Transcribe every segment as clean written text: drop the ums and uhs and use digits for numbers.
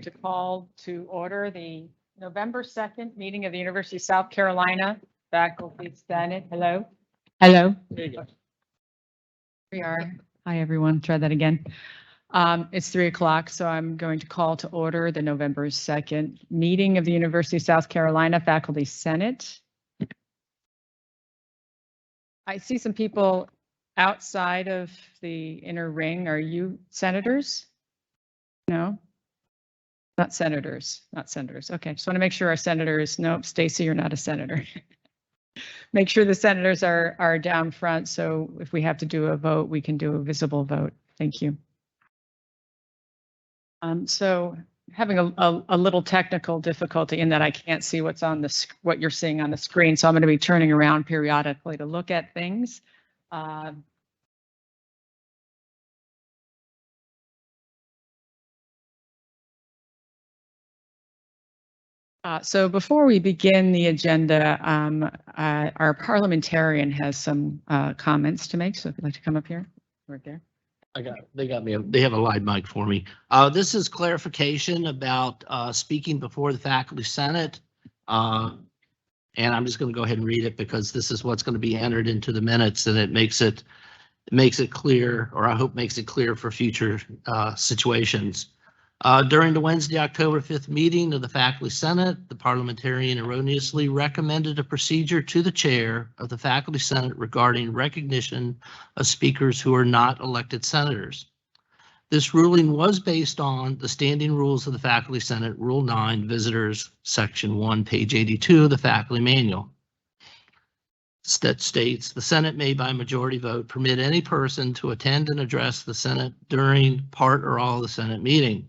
To call to order the November 2nd meeting of the University of South Carolina Faculty Senate. Hello. Hello. There you go. We are. Hi, everyone. Try that again. It's 3 o'clock, so I'm going to call to order the November 2nd meeting of the University of South Carolina Faculty Senate. I see some people outside of the inner ring. Are you senators? No? Not senators, not senators. Okay, just want to make sure our senators, nope, Stacy, you're not a senator. Make sure the senators are down front, so if we have to do a vote, we can do a visible vote. Thank you. So having a little technical difficulty in that I can't see what's on what you're seeing on the screen, so I'm going to be turning around periodically to look at things. So before we begin the agenda, our parliamentarian has some comments to make. So if you'd like to come up here, right there. They have a live mic for me. This is clarification about speaking before the Faculty Senate. And I'm just going to go ahead and read it because this is what's going to be entered into the minutes, and it makes it clear, or I hope makes it clear for future situations. During the Wednesday, October 5th meeting of the Faculty Senate, the parliamentarian erroneously recommended a procedure to the chair of the Faculty Senate regarding recognition of speakers who are not elected senators. This ruling was based on the standing rules of the Faculty Senate, Rule 9, Visitors, Section 1, page 82 of the Faculty Manual. That states the Senate may by majority vote permit any person to attend and address the Senate during part or all of the Senate meeting.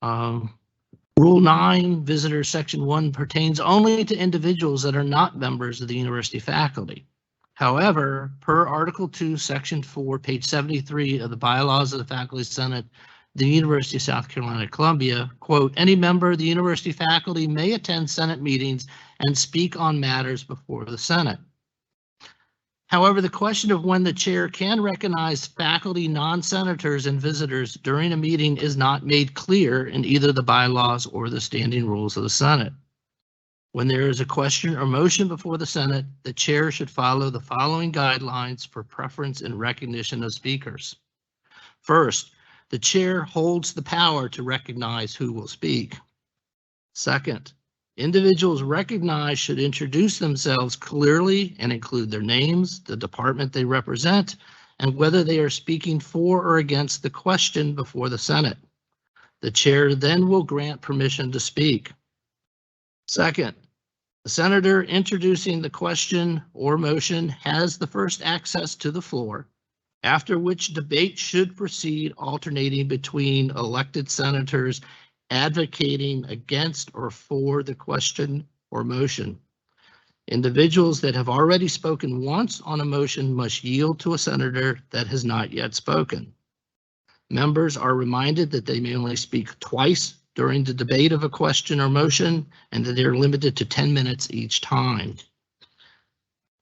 Rule 9, Visitors Section 1 pertains only to individuals that are not members of the university faculty. However, per Article 2, Section 4, page 73 of the bylaws of the Faculty Senate, the University of South Carolina at Columbia, quote, any member of the university faculty may attend Senate meetings and speak on matters before the Senate. However, the question of when the chair can recognize faculty, non-senators, and visitors during a meeting is not made clear in either the bylaws or the standing rules of the Senate. When there is a question or motion before the Senate, the chair should follow the following guidelines for preference and recognition of speakers. First, the chair holds the power to recognize who will speak. Second, individuals recognized should introduce themselves clearly and include their names, the department they represent, and whether they are speaking for or against the question before the Senate. The chair then will grant permission to speak. Second, the senator introducing the question or motion has the first access to the floor, after which debate should proceed alternating between elected senators advocating against or for the question or motion. Individuals that have already spoken once on a motion must yield to a senator that has not yet spoken. Members are reminded that they may only speak twice during the debate of a question or motion and that they are limited to 10 minutes each time.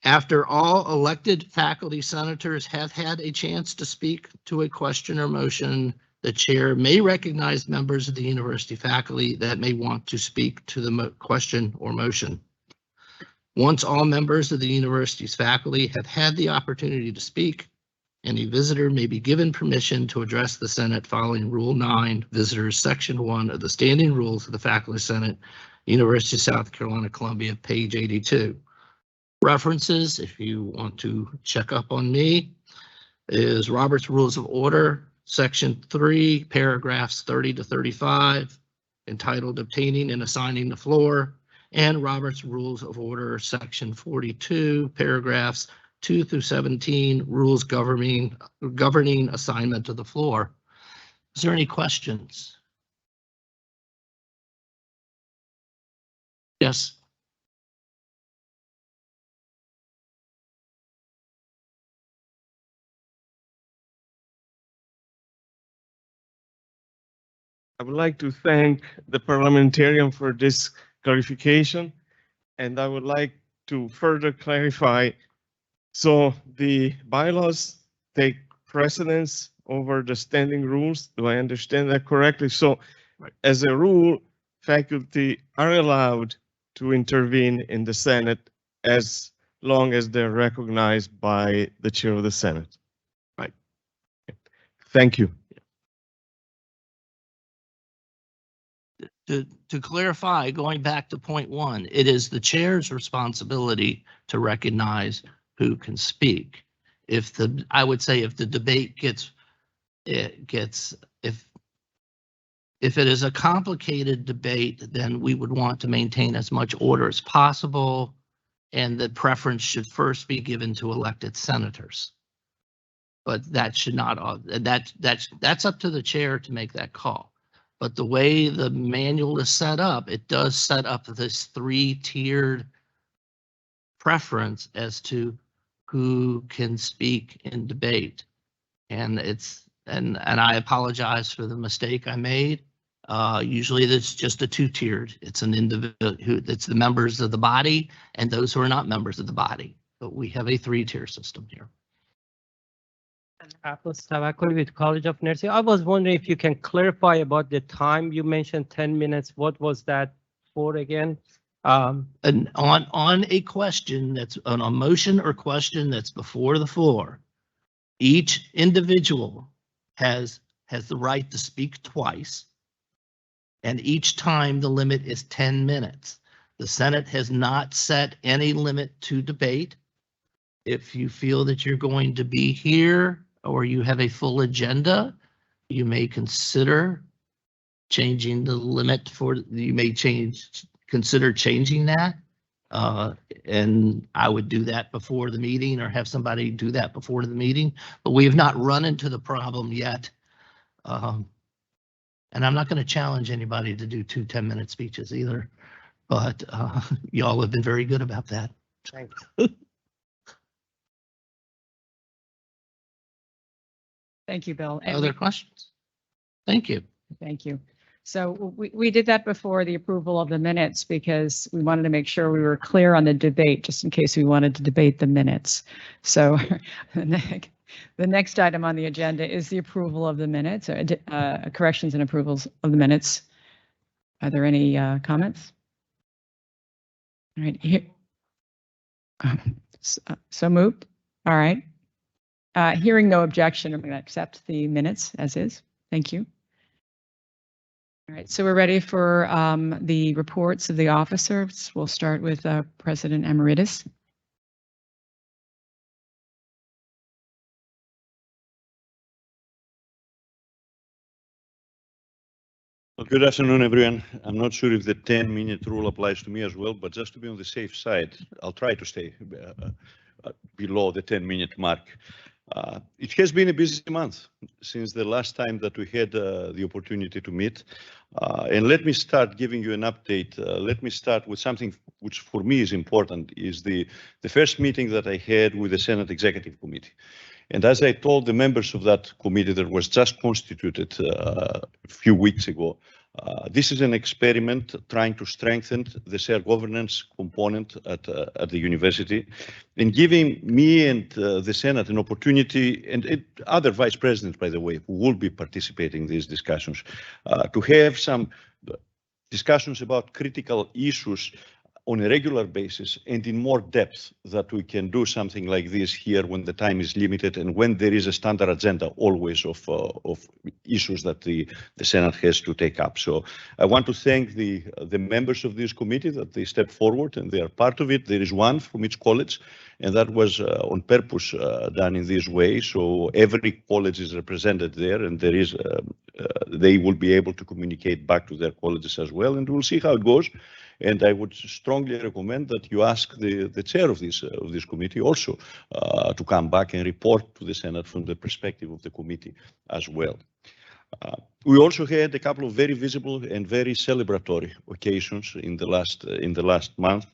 After all elected faculty senators have had a chance to speak to a question or motion, the chair may recognize members of the university faculty that may want to speak to the question or motion. Once all members of the university's faculty have had the opportunity to speak, any visitor may be given permission to address the Senate following Rule 9, Visitors Section 1 of the Standing Rules of the Faculty Senate, University of South Carolina, Columbia, page 82. References, if you want to check up on me, is Robert's Rules of Order, Section 3, paragraphs 30 to 35, entitled Obtaining and Assigning the Floor, and Robert's Rules of Order, Section 42, paragraphs 2 through 17, rules governing assignment of the floor. Is there any questions? Yes. I would like to thank the parliamentarian for this clarification, and I would like to further clarify. So the bylaws take precedence over the standing rules. Do I understand that correctly? So Right. as a rule, faculty are allowed to intervene in the Senate as long as they're recognized by the chair of the Senate. Right. Thank you. To clarify, going back to point one, it is the chair's responsibility to recognize who can speak. I would say if the debate if it is a complicated debate, then we would want to maintain as much order as possible, and the preference should first be given to elected senators. But that should not, that's up to the chair to make that call. But the way the manual is set up, it does set up this three-tiered preference as to who can speak in debate. And and I apologize for the mistake I made. Usually it's just a two-tiered. It's an individual it's the members of the body and those who are not members of the body. But we have a three-tier system here. Apples Tavakkoli with College of Nursing. I was wondering if you can clarify about the time. You mentioned 10 minutes. What was that for again? And on a question that's on a motion or question that's before the floor, each individual has the right to speak twice. And each time the limit is 10 minutes. The Senate has not set any limit to debate. If you feel that you're going to be here or you have a full agenda, you may consider changing the limit consider changing that. And I would do that before the meeting or have somebody do that before the meeting, but we have not run into the problem yet. And I'm not going to challenge anybody to do 2 10-minute speeches either, but y'all have been very good about that. Thanks. Thank you, Bill. And Other questions? Thank you. Thank you. So we did that before the approval of the minutes because we wanted to make sure we were clear on the debate, just in case we wanted to debate the minutes. So the next item on the agenda is the approval of the minutes, corrections and approvals of the minutes. Are there any comments? All right, here. So moved. All right. Hearing no objection, I'm going to accept the minutes as is. Thank you. All right, so we're ready for the reports of the officers. We'll start with President Emeritus. Well, good afternoon, everyone. I'm not sure if the 10-minute rule applies to me as well, but just to be on the safe side, I'll try to stay below the 10-minute mark. It has been a busy month since the last time that we had the opportunity to meet. And let me start giving you an update. Let me start with something which for me is important, is the first meeting that I had with the Senate Executive Committee. And as I told the members of that committee that was just constituted a few weeks ago, this is an experiment trying to strengthen the shared governance component at the university and giving me and the Senate an opportunity, and other vice presidents, by the way, who will be participating in these discussions, to have some discussions about critical issues on a regular basis and in more depth, that we can do something like this here when the time is limited and when there is a standard agenda always of issues that the Senate has to take up. So I want to thank the members of this committee that they step forward and they are part of it. There is one from each college, and that was on purpose done in this way. So every college is represented there, and there is they will be able to communicate back to their colleges as well, and we'll see how it goes. And I would strongly recommend that you ask the chair of this committee also to come back and report to the Senate from the perspective of the committee as well. We also had a couple of very visible and very celebratory occasions in the last month.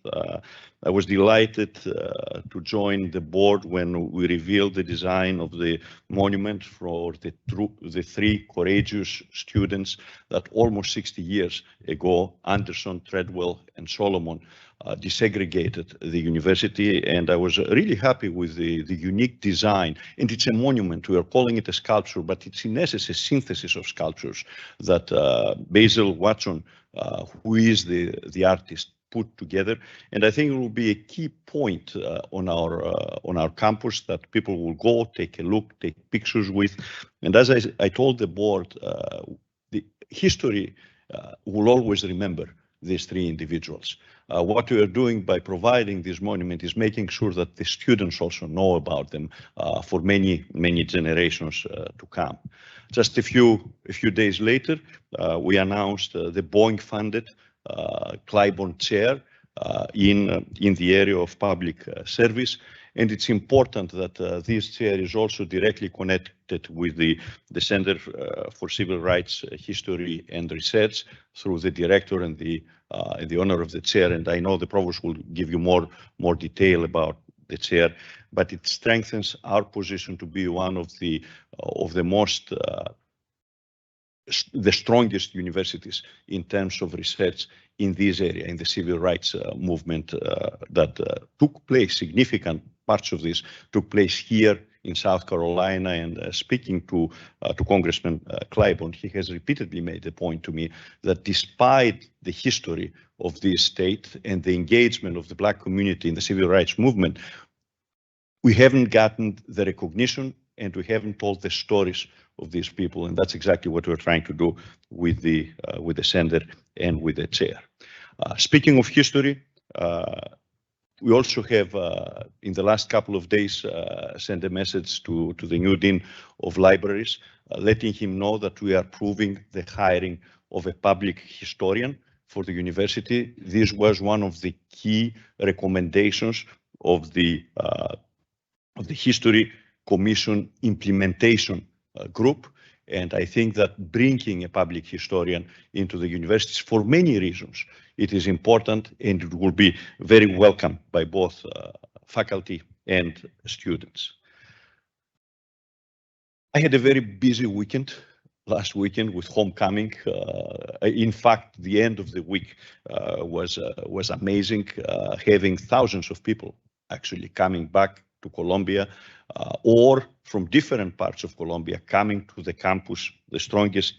I was delighted to join the board when we revealed the design of the monument for the three courageous students that almost 60 years ago, Anderson, Treadwell, and Solomon, desegregated the university, and I was really happy with the unique design. And it's a monument. We are calling it a sculpture, but it's in essence a synthesis of sculptures that Basil Watson, who is the artist, put together. And I think it will be a key point on our campus that people will go take a look, take pictures with. And as I told the board, the history will always remember these three individuals. What we are doing by providing this monument is making sure that the students also know about them for many generations to come. Just a few days later, we announced the Boeing-funded Claiborne Chair in the area of public service. And it's important that this chair is also directly connected with the Center for Civil Rights History and Research through the director and the owner of the chair. And I know the provost will give you more detail about the chair, but it strengthens our position to be one of the most the strongest universities in terms of research in this area, in the civil rights movement that took place. Significant parts of this took place here in South Carolina. And speaking to Congressman Claiborne, he has repeatedly made the point to me that despite the history of this state and the engagement of the Black community in the civil rights movement, we haven't gotten the recognition and we haven't told the stories of these people, and that's exactly what we're trying to do with the center and with the chair. Speaking of history, we also have, in the last couple of days, sent a message to the new Dean of Libraries, letting him know that we are approving the hiring of a public historian for the university. This was one of the key recommendations of the History Commission implementation group. And I think that bringing a public historian into the universities for many reasons, it is important and it will be very welcome by both faculty and students. I had a very busy weekend last weekend with homecoming. In fact, the end of the week was amazing, having thousands of people actually coming back to Columbia or from different parts of Columbia coming to the campus, the strongest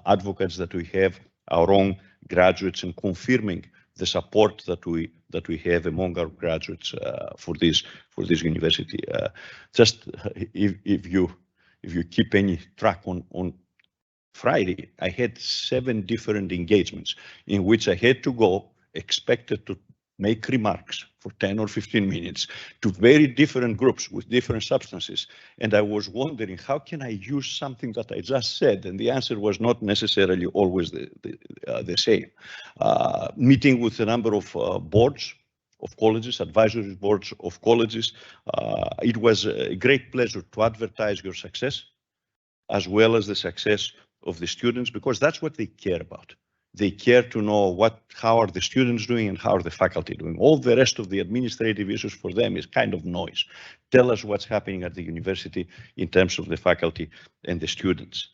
advocates that we have, our own graduates, and confirming the support that we have among our graduates for this university. Just if you keep any track on Friday, I had 7 different engagements in which I had to go, expected to make remarks for 10 or 15 minutes to very different groups with different substances. And I was wondering, how can I use something that I just said? And the answer was not necessarily always the same. Meeting with a number of boards of colleges, advisory boards of colleges. It was a great pleasure to advertise your success as well as the success of the students, because that's what they care about. They care to know how are the students doing and how are the faculty doing. All the rest of the administrative issues for them is kind of noise. Tell us what's happening at the university in terms of the faculty and the students.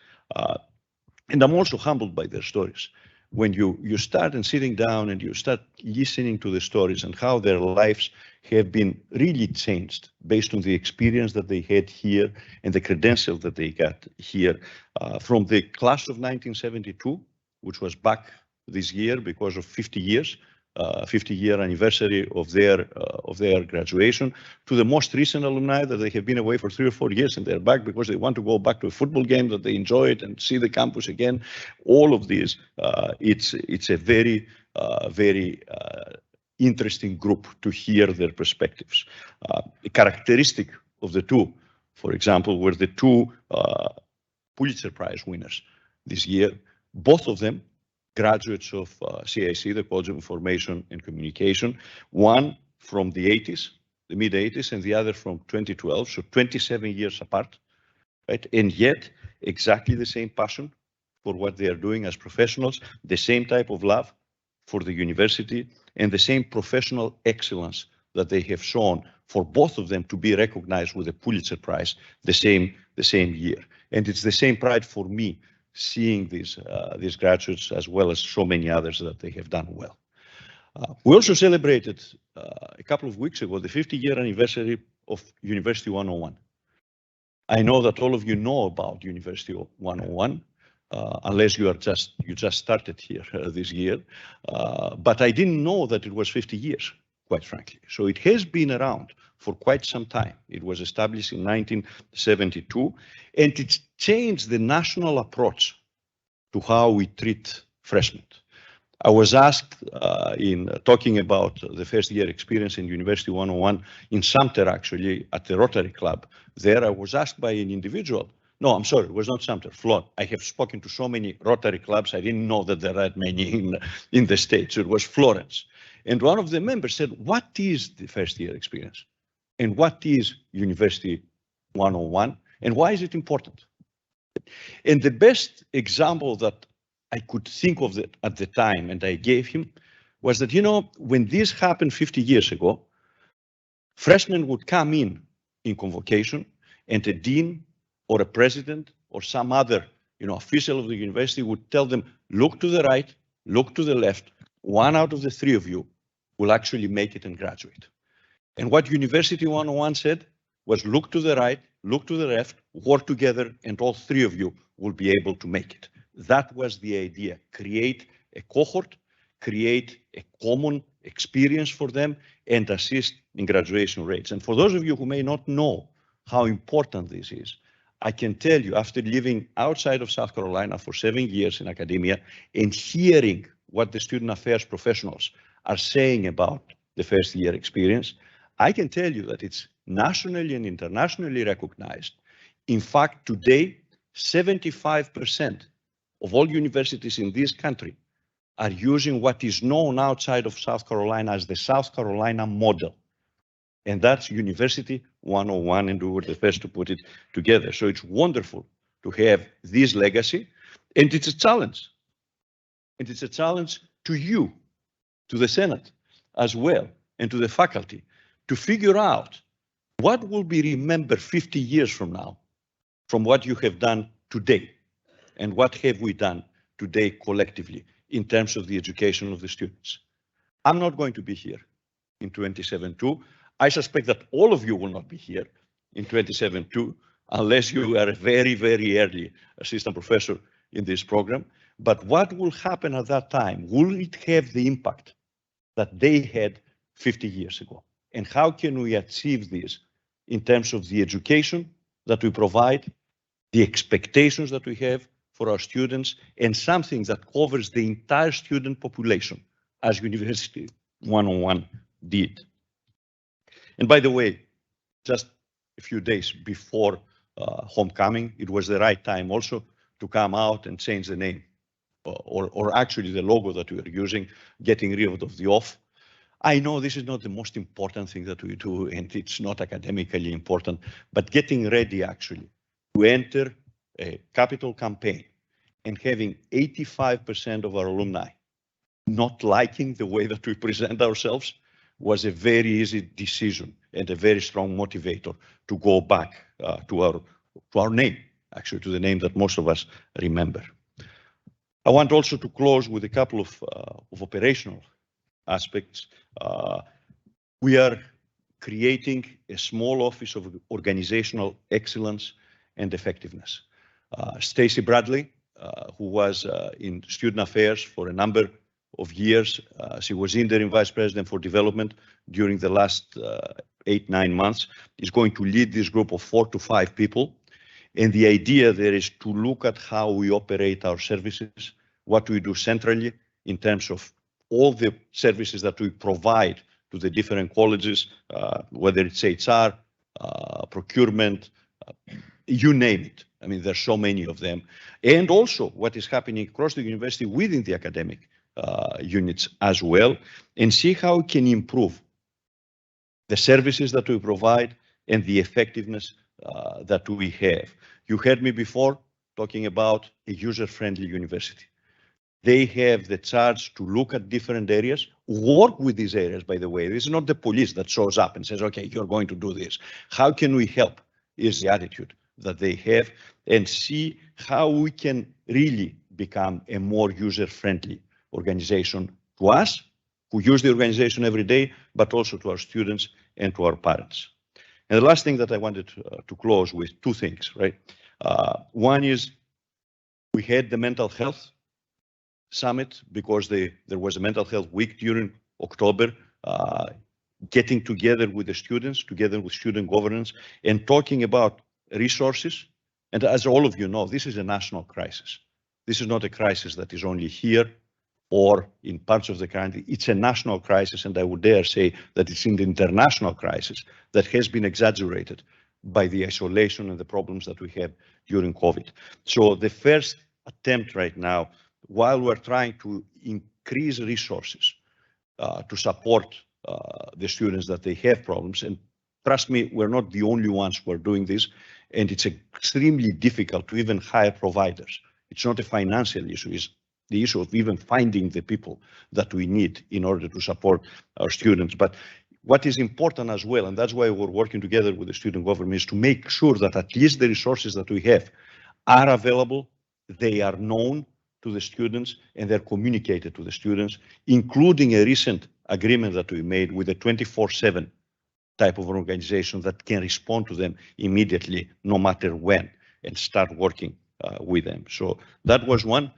And I'm also humbled by their stories. When you start and sitting down and you start listening to the stories and how their lives have been really changed based on the experience that they had here and the credentials that they got here, from the class of 1972, which was back this year because of 50-year anniversary of their graduation, to the most recent alumni that they have been away for 3 or 4 years and they're back because they want to go back to a football game that they enjoyed and see the campus again. All of these, it's a very interesting group to hear their perspectives. A characteristic of the two, for example, were the 2 Pulitzer Prize winners this year. Both of them graduates of CIC, the College of Information and Communication, one from the 80s, the mid 80s, and the other from 2012, so 27 years apart, right? And yet exactly the same passion for what they are doing as professionals, the same type of love for the university, and the same professional excellence that they have shown for both of them to be recognized with a Pulitzer Prize the same year. And it's the same pride for me seeing these graduates as well as so many others that they have done well. We also celebrated a couple of weeks ago the 50-year anniversary of University 101. I know that all of you know about University 101, unless you just started here this year, but I didn't know that it was 50 years, quite frankly. So it has been around for quite some time. It was established in 1972, and it's changed the national approach to how we treat freshmen. I was asked in talking about the first year experience in University 101 in Sumter, actually, at the Rotary Club. There I was asked by an individual, no, I'm sorry, it was not Sumter, Flon. I have spoken to so many Rotary Clubs, I didn't know that there are that many in the States. It was Florence. And one of the members said, what is the first year experience? And what is University 101? And why is it important? And the best example that I could think of that at the time, and I gave him, was that, you know, when this happened 50 years ago, freshmen would come in convocation, and a dean or a president or some other, official of the university would tell them, look to the right, look to the left. One out of the three of you will actually make it and graduate. And what University 101 said was, look to the right, look to the left, work together, and all three of you will be able to make it. That was the idea. Create a cohort, create a common experience for them, and assist in graduation rates. And for those of you who may not know how important this is, I can tell you, after living outside of South Carolina for 7 years in academia and hearing what the student affairs professionals are saying about the first year experience, I can tell you that it's nationally and internationally recognized. In fact, today, 75% of all universities in this country are using what is known outside of South Carolina as the South Carolina model. And that's University 101, and we were the first to put it together. So it's wonderful to have this legacy, and it's a challenge. And it's a challenge to you, to the Senate as well, and to the faculty, to figure out what will be remembered 50 years from now from what you have done today, and what have we done today collectively in terms of the education of the students. I'm not going to be here in 2072. I suspect that all of you will not be here in 2072 unless you are a very, very early assistant professor in this program. But what will happen at that time? Will it have the impact that they had 50 years ago? And how can we achieve this in terms of the education that we provide, the expectations that we have for our students, and something that covers the entire student population, as University 101 did. And by the way, just a few days before homecoming, it was the right time also to come out and change the name, or actually the logo that we are using, getting rid of the off. I know this is not the most important thing that we do, and it's not academically important, but getting ready actually to enter a capital campaign and having 85% of our alumni not liking the way that we present ourselves was a very easy decision and a very strong motivator to go back to our name, actually to the name that most of us remember. I want also to close with a couple of operational aspects. We are creating a small office of organizational excellence and effectiveness. Stacy Bradley, who was in student affairs for a number of years, she was interim vice president for development during the last 8-9 months, is going to lead this group of 4 to 5 people. And the idea there is to look at how we operate our services, what we do centrally in terms of all the services that we provide to the different colleges, whether it's HR, procurement, you name it. I mean, there's so many of them. And also what is happening across the university within the academic units as well, and see how we can improve the services that we provide and the effectiveness that we have. You heard me before talking about a user-friendly university. They have the charge to look at different areas, work with these areas, by the way. This is not the police that shows up and says, okay, you're going to do this. How can we help is the attitude that they have, and see how we can really become a more user-friendly organization to us, who use the organization every day, but also to our students and to our parents. And the last thing that I wanted to close with, two things, right? One is we had the mental health summit because there was a mental health week during October, getting together with the students, together with student governance, and talking about resources. And as all of you know, this is a national crisis. This is not a crisis that is only here or in parts of the country. It's a national crisis, and I would dare say that it's an international crisis that has been exaggerated by the isolation and the problems that we have during COVID. So the first attempt right now, while we're trying to increase resources to support the students that they have problems, and trust me, we're not the only ones who are doing this, and it's extremely difficult to even hire providers. It's not a financial issue, it's the issue of even finding the people that we need in order to support our students. But what is important as well, and that's why we're working together with the student government, is to make sure that at least the resources that we have are available, they are known to the students, and they're communicated to the students, including a recent agreement that we made with a 24/7 type of organization that can respond to them immediately, no matter when, and start working with them. So that was one.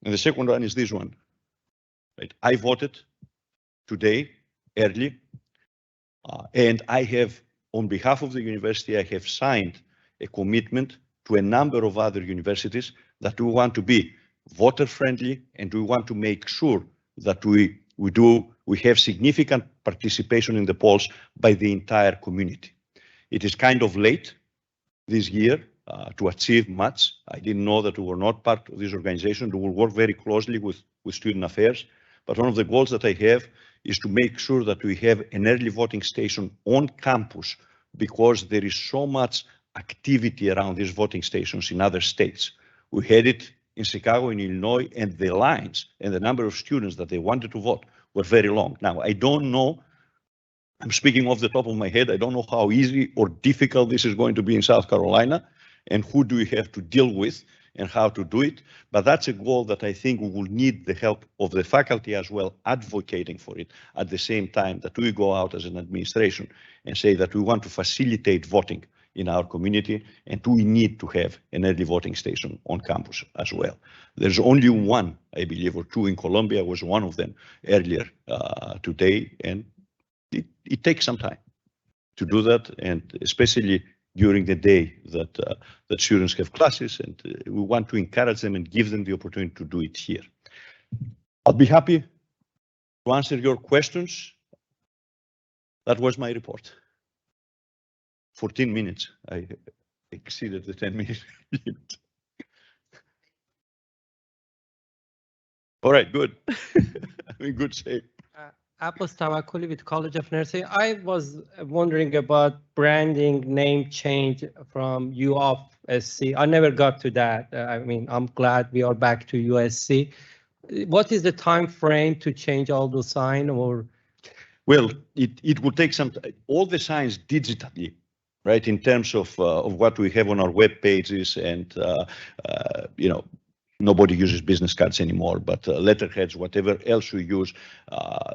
And the second one is this one. Right? I voted today early, and I have, on behalf of the university, I have signed a commitment to a number of other universities that we want to be voter friendly, and we want to make sure that we have significant participation in the polls by the entire community. It is kind of late this year to achieve much. I didn't know that we were not part of this organization. We will work very closely with student affairs, but one of the goals that I have is to make sure that we have an early voting station on campus, because there is so much activity around these voting stations in other states. We had it in Chicago, in Illinois, and the lines and the number of students that they wanted to vote were very long. Now, I don't know, I'm speaking off the top of my head, I don't know how easy or difficult this is going to be in South Carolina, and who do we have to deal with and how to do it. But that's a goal that I think we will need the help of the faculty as well, advocating for it at the same time that we go out as an administration and say that we want to facilitate voting in our community, and we need to have an early voting station on campus as well. There's only one, I believe, or two in Columbia. I was one of them earlier today, and it takes some time to do that, and especially during the day that students have classes, and we want to encourage them and give them the opportunity to do it here. I'll be happy to answer your questions. That was my report. 14 minutes. I exceeded the 10-minute limit. All right, good. I'm in good shape. Abbas Tawakoli with College of Nursing. I was wondering about branding name change from U of SC. I never got to that. I mean, I'm glad we are back to USC. What is the time frame to change all the sign, or? Well, it will take some time. All the signs digitally, right, in terms of what we have on our web pages, and you know, nobody uses business cards anymore, but letterheads, whatever else we use,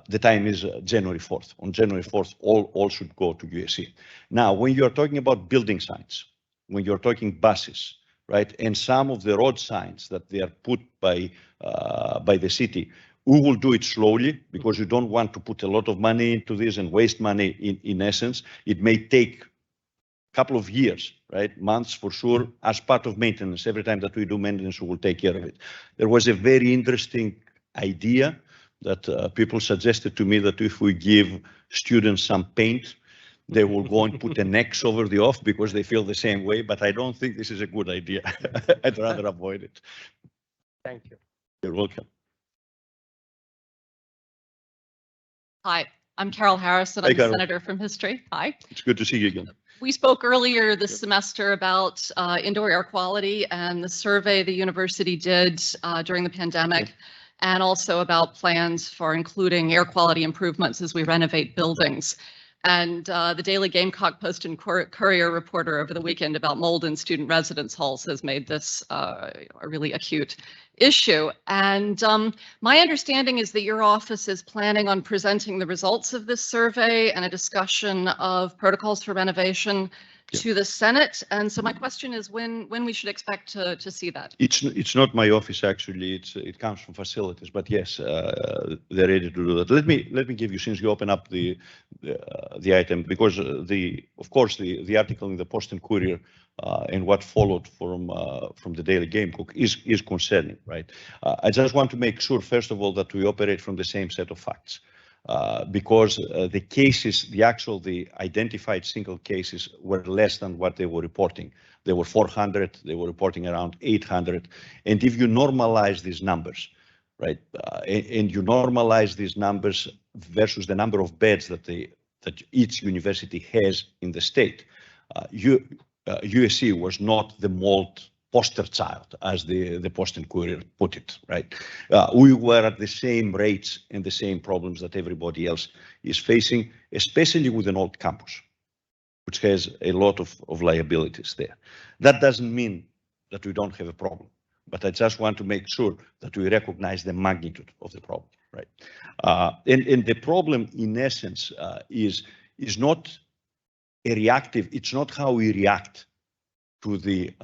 the time is January 4th. On January 4th, all should go to USC. Now, when you're talking about building signs, when you're talking buses, right, and some of the road signs that they are put by the city, we will do it slowly, because you don't want to put a lot of money into this and waste money in essence. It may take couple of years, right? Months for sure, as part of maintenance. Every time that we do maintenance, we will take care of it. There was a very interesting idea that people suggested to me, that if we give students some paint, they will go and put an X over the off because they feel the same way, but I don't think this is a good idea. I'd rather avoid it. Thank you. You're welcome. Hi, I'm Carol Harrison. Hi, I'm a Carol. senator from History. Hi. It's good to see you again. We spoke earlier this semester about indoor air quality and the survey the university did during the pandemic, and also about plans for including air quality improvements as we renovate buildings. And the Daily Gamecock Post and Courier reporter over the weekend about mold in student residence halls has made this a really acute issue. And my understanding is that your office is planning on presenting the results of this survey and a discussion of protocols for renovation to the Senate. And so my question is when we should expect to see that? It's not my office actually. It comes from facilities, but yes, they're ready to do that. Let me give you, since you open up the item, because of course the article in the Post and Courier and what followed from the Daily Gamecock is concerning, right? I just want to make sure, first of all, that we operate from the same set of facts. Because the cases, the identified single cases were less than what they were reporting. They were 400, they were reporting around 800. And if you normalize these numbers, right, and you normalize these numbers versus the number of beds that each university has in the state, USC was not the mold poster child, as the Post and Courier put it, right? We were at the same rates and the same problems that everybody else is facing, especially with an old campus, which has a lot of liabilities there. That doesn't mean that we don't have a problem, but I just want to make sure that we recognize the magnitude of the problem, right? And the problem, in essence, is not a reactive. It's not how we react to the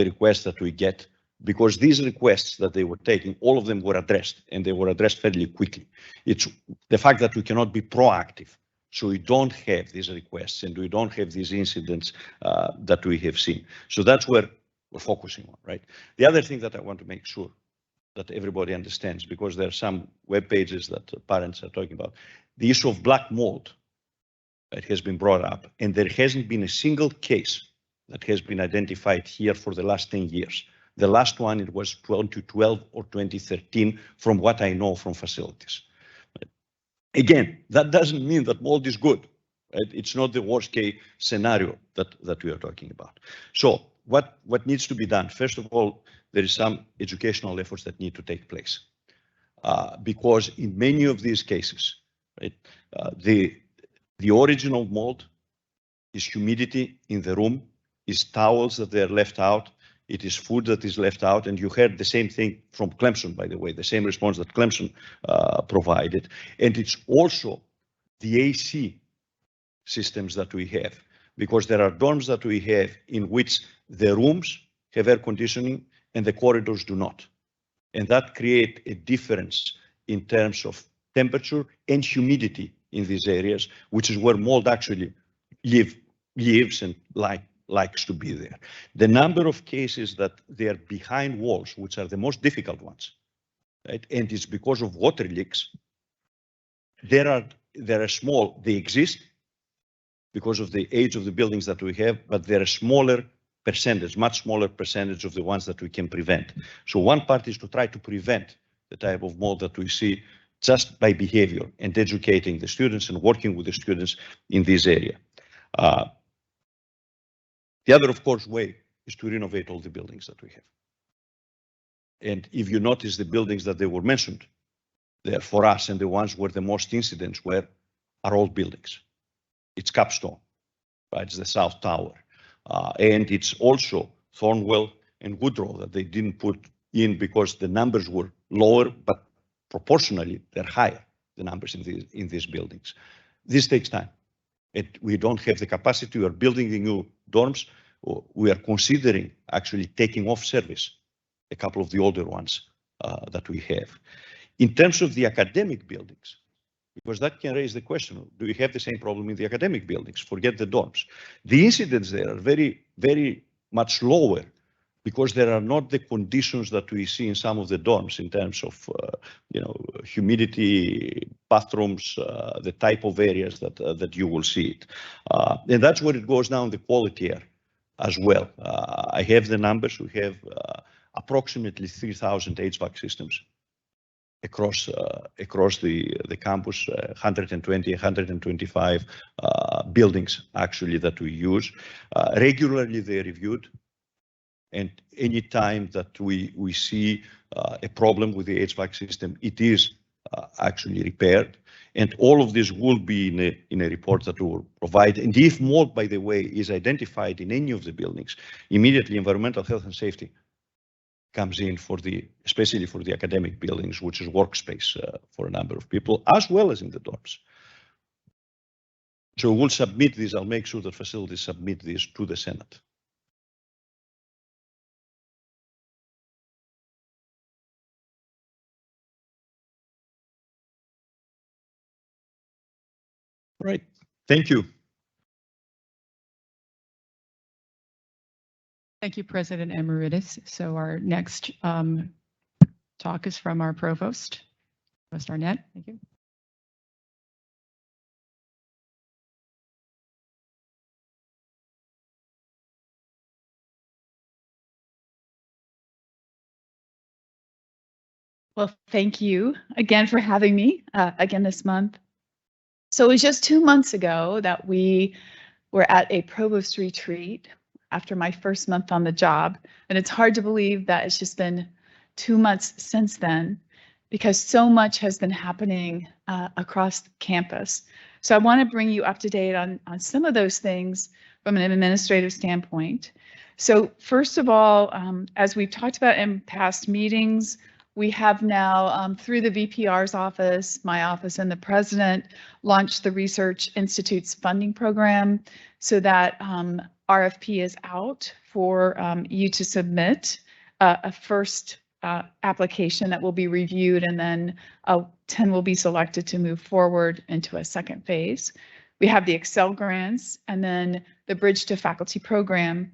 requests that we get, because these requests that they were taking, all of them were addressed, and they were addressed fairly quickly. It's the fact that we cannot be proactive, so we don't have these requests and we don't have these incidents that we have seen. So that's where we're focusing on, right? The other thing that I want to make sure that everybody understands, because there are some web pages that parents are talking about, the issue of black mold, it has been brought up, and there hasn't been a single case that has been identified here for the last 10 years. The last one, it was 2012 or 2013, from what I know from facilities. Again, that doesn't mean that mold is good. Right? It's not the worst case scenario that we are talking about. So what needs to be done? First of all, there is some educational efforts that need to take place. Because in many of these cases, right, the origin of mold is humidity in the room, is towels that they're left out, it is food that is left out, and you heard the same thing from Clemson, by the way, the same response that Clemson provided. And it's also the AC systems that we have, because there are dorms that we have in which the rooms have air conditioning and the corridors do not. And that creates a difference in terms of temperature and humidity in these areas, which is where mold actually lives and likes to be there. The number of cases that they are behind walls, which are the most difficult ones, right? And it's because of water leaks. They are small. They exist because of the age of the buildings that we have, but they're a smaller percentage, much smaller percentage of the ones that we can prevent. So one part is to try to prevent the type of mold that we see just by behavior and educating the students and working with the students in this area. The other, of course, way is to renovate all the buildings that we have. And if you notice the buildings that they were mentioned there for us, and the ones where the most incidents were, are old buildings. It's Capstone, right? It's the South Tower. And it's also Thornwell and Woodrow that they didn't put in because the numbers were lower, but proportionally they're higher, the numbers in these buildings. This takes time. We don't have the capacity. We are building the new dorms. We are considering actually taking off service a couple of the older ones that we have. In terms of the academic buildings, because that can raise the question, do we have the same problem in the academic buildings? Forget the dorms. The incidents there are very, very much lower because there are not the conditions that we see in some of the dorms in terms of, humidity, bathrooms, the type of areas that you will see it. And that's where it goes down, the quality air as well. I have the numbers. We have approximately 3,000 HVAC systems across the campus, 120, 125 buildings actually that we use. Regularly they're reviewed, and any time that we see a problem with the HVAC system, it is actually repaired. And all of this will be in a report that we will provide. And if mold, by the way, is identified in any of the buildings, immediately environmental health and safety comes in especially for the academic buildings, which is workspace for a number of people, as well as in the dorms. So we'll submit this. I'll make sure that facilities submit this to the Senate. Right. Thank you. Thank you, President Emeritus. So our next talk is from our provost, Provost Arnett. Thank you. Well, thank you again for having me again this month. So it was just 2 months ago that we were at a provost retreat after my first month on the job. And it's hard to believe that it's just been 2 months since then, because so much has been happening across campus. So I want to bring you up to date on some of those things from an administrative standpoint. So first of all, as we've talked about in past meetings, we have now, through the VPR's office, my office, and the president, launched the Research Institute's funding program so that RFP is out for you to submit a first application that will be reviewed, and then 10 will be selected to move forward into a second phase. We have the Excel grants, and then the Bridge to Faculty program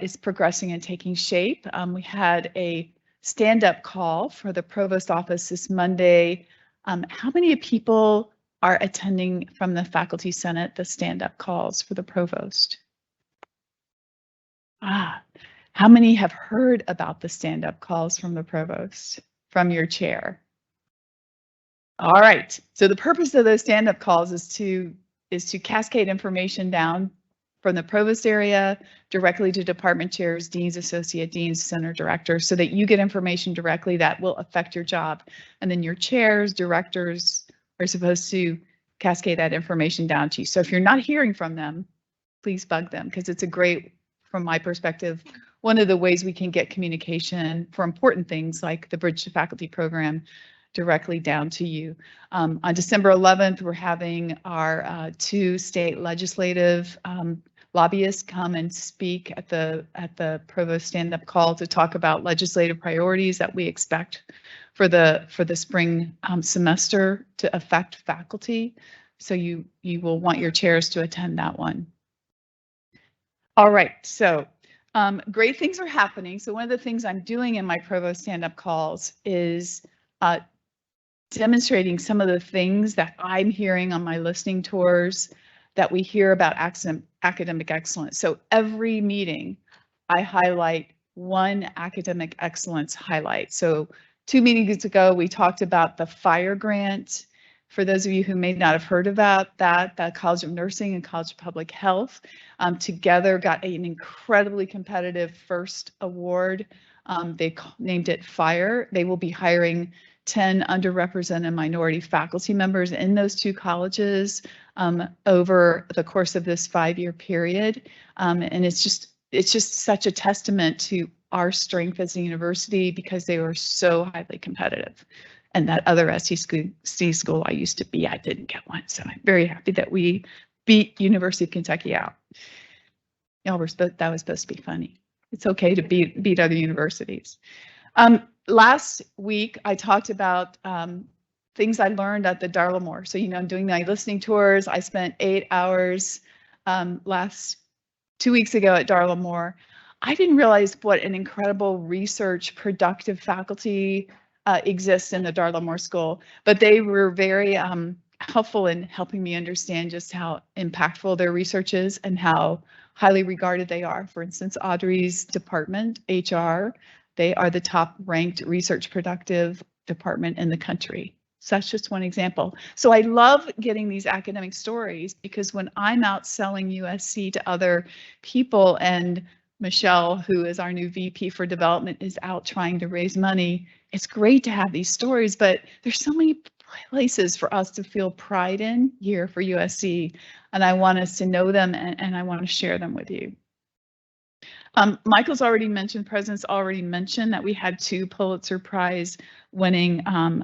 is progressing and taking shape. We had a stand-up call for the provost office this Monday. How many people are attending from the Faculty Senate, the stand-up calls for the provost? How many have heard about the stand-up calls from the provost, from your chair? All right, so the purpose of those stand-up calls is to cascade information down from the provost area directly to department chairs, deans, associate deans, center directors, so that you get information directly that will affect your job. And then your chairs, directors are supposed to cascade that information down to you. So if you're not hearing from them, please bug them, because it's a great, from my perspective, one of the ways we can get communication for important things like the Bridge to Faculty program directly down to you. On December 11th, we're having our 2 state legislative lobbyists come and speak at the provost stand-up call to talk about legislative priorities that we expect for the spring semester to affect faculty. So you will want your chairs to attend that one. All right, so great things are happening. So one of the things I'm doing in my provost stand-up calls is demonstrating some of the things that I'm hearing on my listening tours that we hear about academic excellence. So every meeting, I highlight one academic excellence highlight. So 2 meetings ago, we talked about the FIRE grant. For those of you who may not have heard about that, the College of Nursing and College of Public Health together got an incredibly competitive first award. They named it FIRE. They will be hiring 10 underrepresented minority faculty members in those 2 colleges over the course of this 5-year period. And it's just such a testament to our strength as a university, because they were so highly competitive. And that other SEC school I used to be, I didn't get one. So I'm very happy that we beat University of Kentucky out. That was supposed to be funny. It's okay to beat other universities. Last week, I talked about things I learned at the Darla Moore. So, I'm doing my listening tours. I spent 8 hours last 2 weeks ago at Darla Moore. I didn't realize what an incredible research, productive faculty exists in the Darla Moore School, but they were very helpful in helping me understand just how impactful their research is and how highly regarded they are. For instance, Audrey's department, HR, they are the top ranked research productive department in the country. So that's just one example. So I love getting these academic stories because when I'm out selling USC to other people and Michelle, who is our new VP for development, is out trying to raise money, it's great to have these stories, but there's so many places for us to feel pride in here for USC, and I want us to know them and I want to share them with you. Michael's already mentioned, President's already mentioned that we had 2 Pulitzer Prize winning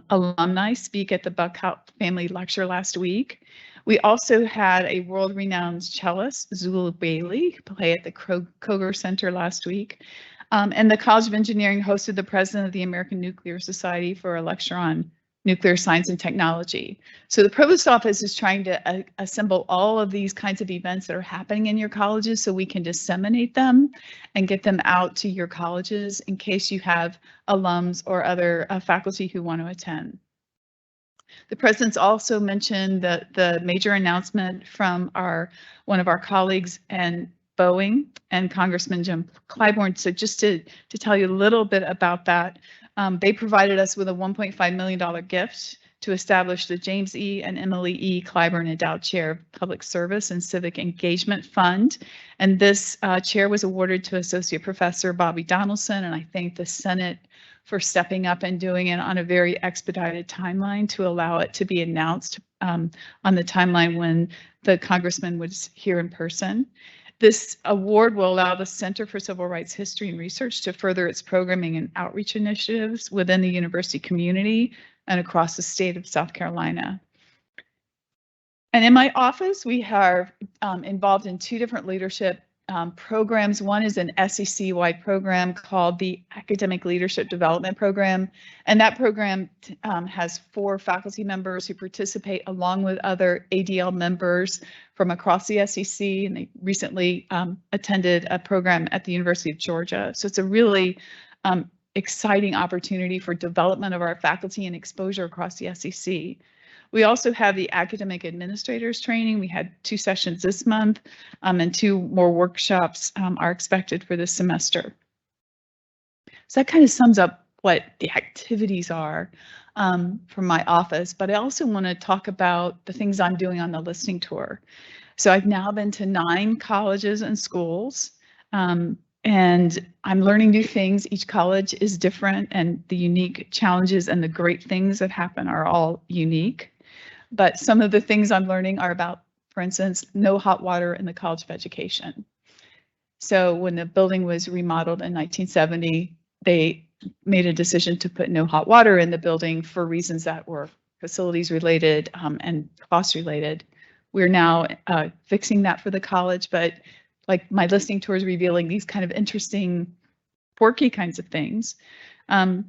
alumni speak at the Buckhout Family Lecture last week. We also had a world-renowned cellist, Zulu Bailey, play at the Koger Center last week. And the College of Engineering hosted the president of the American Nuclear Society for a lecture on nuclear science and technology. So the provost office is trying to assemble all of these kinds of events that are happening in your colleges so we can disseminate them and get them out to your colleges in case you have alums or other faculty who want to attend. The president's also mentioned the major announcement from one of our colleagues and Boeing and Congressman Jim Clyburn. So just to tell you a little bit about that, they provided us with a $1.5 million gift to establish the James E. and Emily E. Clyburn Endowed Chair of Public Service and Civic Engagement Fund. And this chair was awarded to Associate Professor Bobby Donaldson, and I thank the Senate for stepping up and doing it on a very expedited timeline to allow it to be announced on the timeline when the congressman was here in person. This award will allow the Center for Civil Rights History and Research to further its programming and outreach initiatives within the university community and across the state of South Carolina. And in my office, we are involved in 2 different leadership programs. One is an SEC-wide program called the Academic Leadership Development Program. And that program has 4 faculty members who participate along with other ADL members from across the SEC. And they recently attended a program at the University of Georgia. So it's a really exciting opportunity for development of our faculty and exposure across the SEC. We also have the academic administrators training. We had 2 sessions this month, and 2 more workshops are expected for this semester. So that kind of sums up what the activities are from my office, but I also want to talk about the things I'm doing on the listening tour. So I've now been to 9 colleges and schools, and I'm learning new things. Each college is different, and the unique challenges and the great things that happen are all unique. But some of the things I'm learning are about, for instance, no hot water in the College of Education. So when the building was remodeled in 1970, they made a decision to put no hot water in the building for reasons that were facilities related and cost related. We're now fixing that for the college, but like my listening tour is revealing these kind of interesting, quirky kinds of things.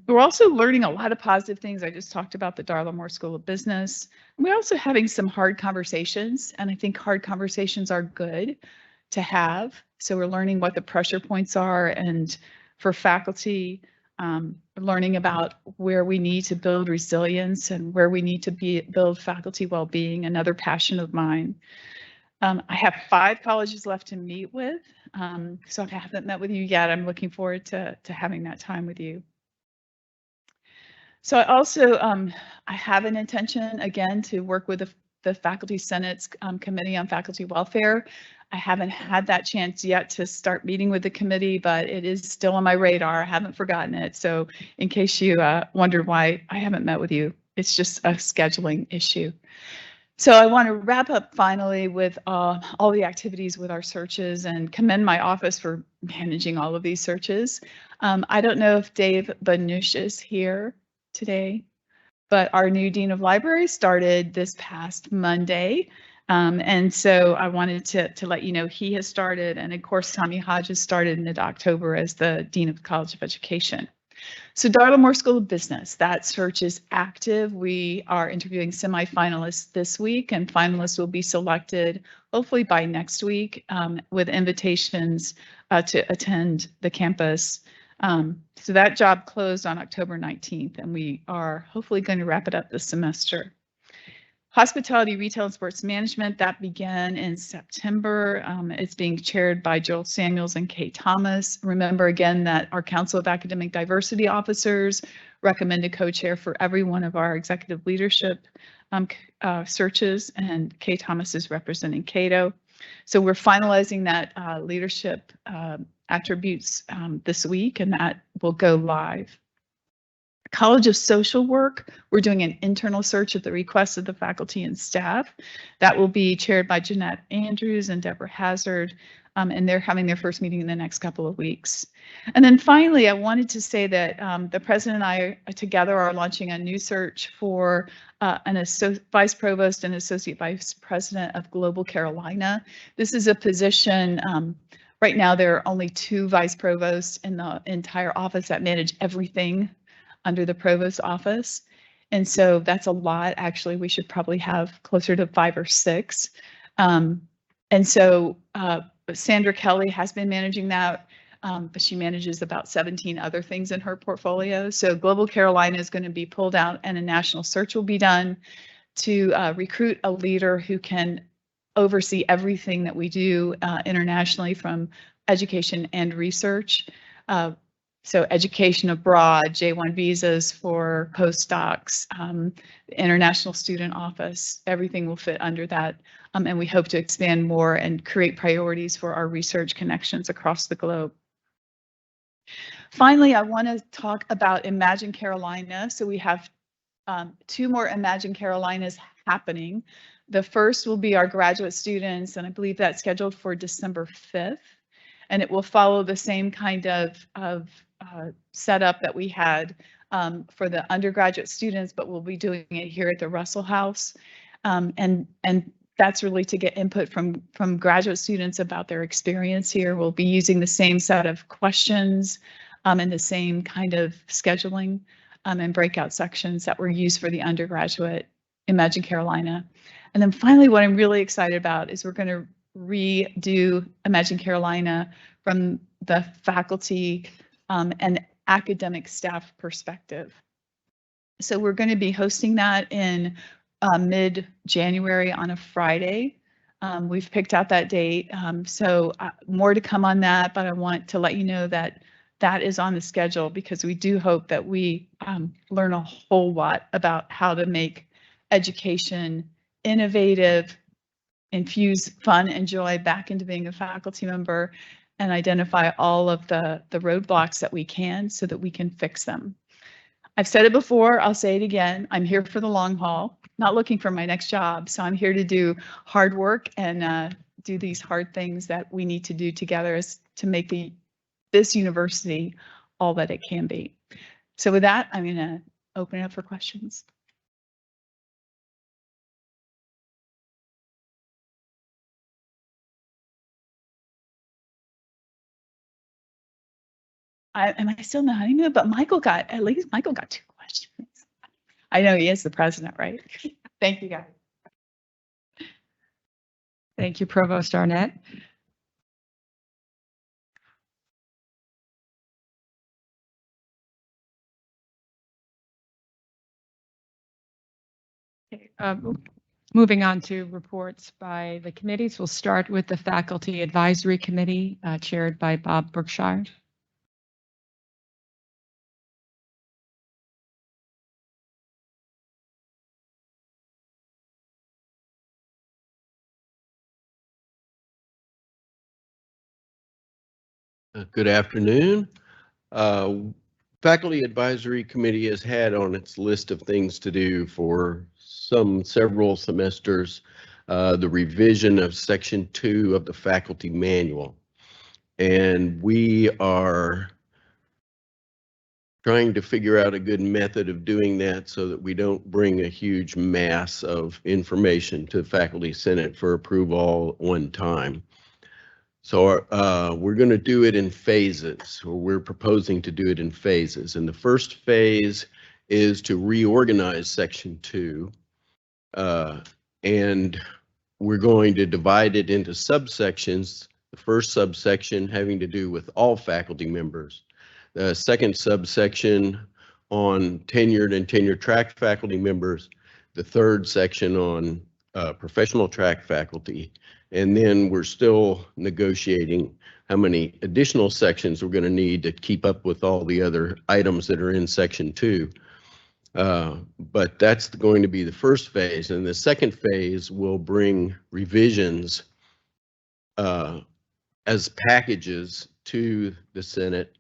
We're also learning a lot of positive things. I just talked about the Darla Moore School of Business. We're also having some hard conversations, and I think hard conversations are good to have. So we're learning what the pressure points are, and for faculty, learning about where we need to build resilience and where we need to build faculty well-being, another passion of mine. I have 5 colleges left to meet with, so if I haven't met with you yet, I'm looking forward to having that time with you. So I also, I have an intention, again, to work with the Faculty Senate's Committee on Faculty Welfare. I haven't had that chance yet to start meeting with the committee, but it is still on my radar. I haven't forgotten it. So in case you wondered why I haven't met with you, it's just a scheduling issue. So I want to wrap up finally with all the activities with our searches and commend my office for managing all of these searches. I don't know if Dave Banush is here today, but our new Dean of Libraries started this past Monday. And so I wanted to let you know he has started, and of course Tommy Hodges started in mid-October as the Dean of the College of Education. So Darla Moore School of Business, that search is active. We are interviewing semifinalists this week, and finalists will be selected hopefully by next week with invitations to attend the campus. So that job closed on October 19th, and we are hopefully going to wrap it up this semester. Hospitality, Retail, and Sports Management, that began in September. It's being chaired by Joel Samuels and Kate Thomas. Remember again that our Council of Academic Diversity Officers recommended co-chair for every one of our executive leadership searches, and Kate Thomas is representing Cato. So we're finalizing that leadership attributes this week, and that will go live. College of Social Work, we're doing an internal search at the request of the faculty and staff. That will be chaired by Jeanette Andrews and Deborah Hazard, and they're having their first meeting in the next couple of weeks. And then finally, I wanted to say that the president and I together are launching a new search for an vice provost and associate vice president of Global Carolina. This is a position, right now there are only 2 vice provosts in the entire office that manage everything under the provost office. And so that's a lot. Actually, we should probably have closer to 5 or 6. And so Sandra Kelly has been managing that, but she manages about 17 other things in her portfolio. So Global Carolina is going to be pulled out and a national search will be done to recruit a leader who can oversee everything that we do internationally, from education and research. So education abroad, J1 visas for postdocs, the International Student Office, everything will fit under that. And we hope to expand more and create priorities for our research connections across the globe. Finally, I want to talk about Imagine Carolina. So we have 2 more Imagine Carolinas happening. The first will be our graduate students, and I believe that's scheduled for December 5th. And it will follow the same kind of setup that we had for the undergraduate students, but we'll be doing it here at the Russell House. And that's really to get input from graduate students about their experience here. We'll be using the same set of questions and the same kind of scheduling and breakout sections that were used for the undergraduate Imagine Carolina. And then finally, what I'm really excited about is we're going to redo Imagine Carolina from the faculty and academic staff perspective. So we're going to be hosting that in mid-January on a Friday. We've picked out that date, so more to come on that, but I want to let you know that that is on the schedule because we do hope that we learn a whole lot about how to make education innovative, infuse fun and joy back into being a faculty member, and identify all of the roadblocks that we can so that we can fix them. I've said it before, I'll say it again, I'm here for the long haul, not looking for my next job. So I'm here to do hard work and do these hard things that we need to do together to make this university all that it can be. So with that, I'm going to open it up for questions. Am I still in the honeymoon? But Michael got 2 questions. I know he is the president, right? Thank you, guys. Thank you, Provost Arnett. Okay, moving on to reports by the committees, we'll start with the Faculty Advisory Committee chaired by Bob Brookshire. Good afternoon. Faculty Advisory Committee has had on its list of things to do for several semesters the revision of Section 2 of the Faculty Manual. And we are trying to figure out a good method of doing that so that we don't bring a huge mass of information to the Faculty Senate for approval all at one time. So we're going to do it in phases, or we're proposing to do it in phases. And the first phase is to reorganize Section 2. And we're going to divide it into subsections. The first subsection having to do with all faculty members. The second subsection on tenured and tenure track faculty members. the third section on professional track faculty. And then we're still negotiating how many additional sections we're going to need to keep up with all the other items that are in section 2. But that's going to be the first phase. And the second phase will bring revisions as packages to the Senate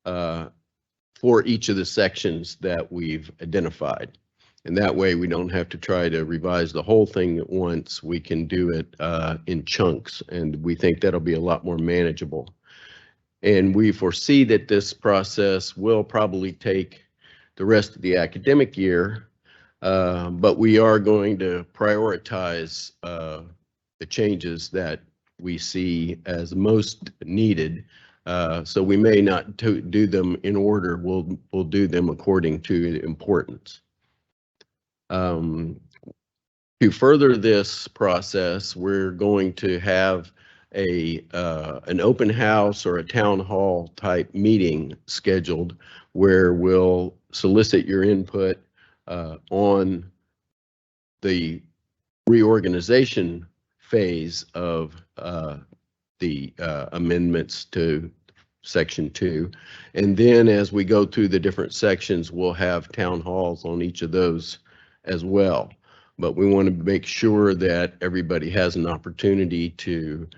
for each of the sections that we've identified. And that way we don't have to try to revise the whole thing at once. We can do it in chunks, and we think that'll be a lot more manageable. And we foresee that this process will probably take the rest of the academic year, but we are going to prioritize the changes that we see as most needed. So we may not do them in order. We'll do them according to importance. To further this process, we're going to have an open house or a town hall type meeting scheduled where we'll solicit your input on the reorganization phase of the amendments to section 2. And then as we go through the different sections, we'll have town halls on each of those as well. But we want to make sure that everybody has an opportunity to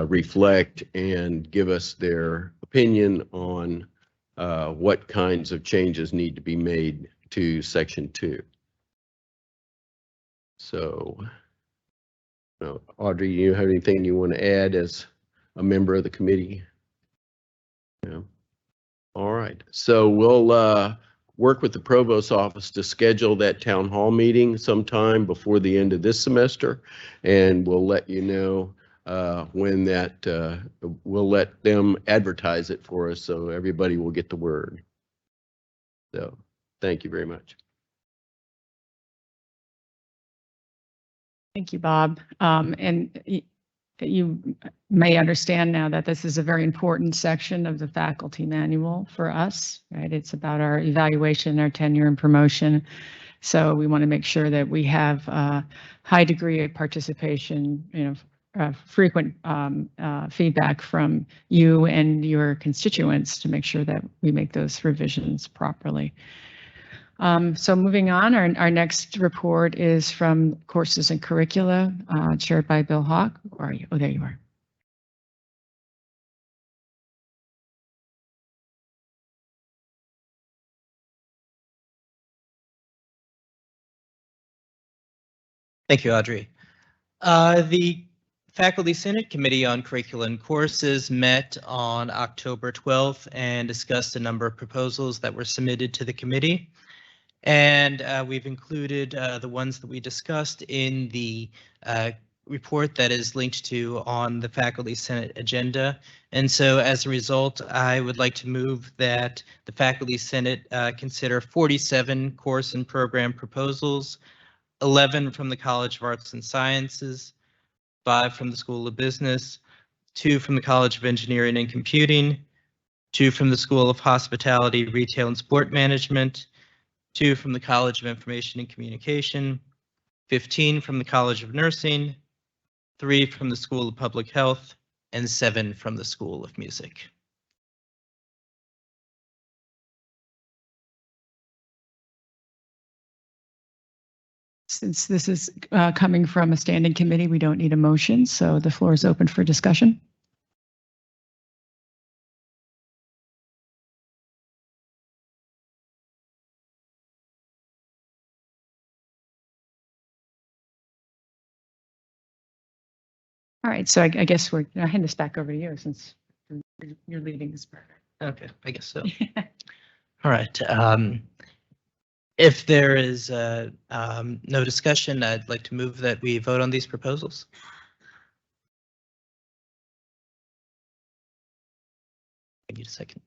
reflect and give us their opinion on what kinds of changes need to be made to section 2. So, Audrey, you have anything you want to add as a member of the committee? No. All right. So we'll work with the provost's office to schedule that town hall meeting sometime before the end of this semester, and we'll let you know when that, we'll let them advertise it for us so everybody will get the word. So thank you very much. Thank you, Bob. And you may understand now that this is a very important section of the faculty manual for us, right? It's about our evaluation, our tenure and promotion. So we want to make sure that we have a high degree of participation, frequent feedback from you and your constituents to make sure that we make those revisions properly. So moving on, our next report is from Courses and Curricula, chaired by Bill Hawk. Where are you? Oh, there you are. Thank you, Audrey. The Faculty Senate Committee on Curricula and Courses met on October 12th and discussed a number of proposals that were submitted to the committee. And we've included the ones that we discussed in the report that is linked to on the Faculty Senate agenda. And so as a result, I would like to move that the Faculty Senate consider 47 course and program proposals, 11 from the College of Arts and Sciences, 5 from the School of Business, 2 from the College of Engineering and Computing, 2 from the School of Hospitality, Retail and Sport Management, 2 from the College of Information and Communication, 15 from the College of Nursing, 3 from the School of Public Health, and 7 from the School of Music. Since this is coming from a standing committee, we don't need a motion, so the floor is open for discussion. All right, so I guess I'll hand this back over to you since you're leading this part. Okay, I guess so. All right. If there is no discussion, I'd like to move that we vote on these proposals. I need a second.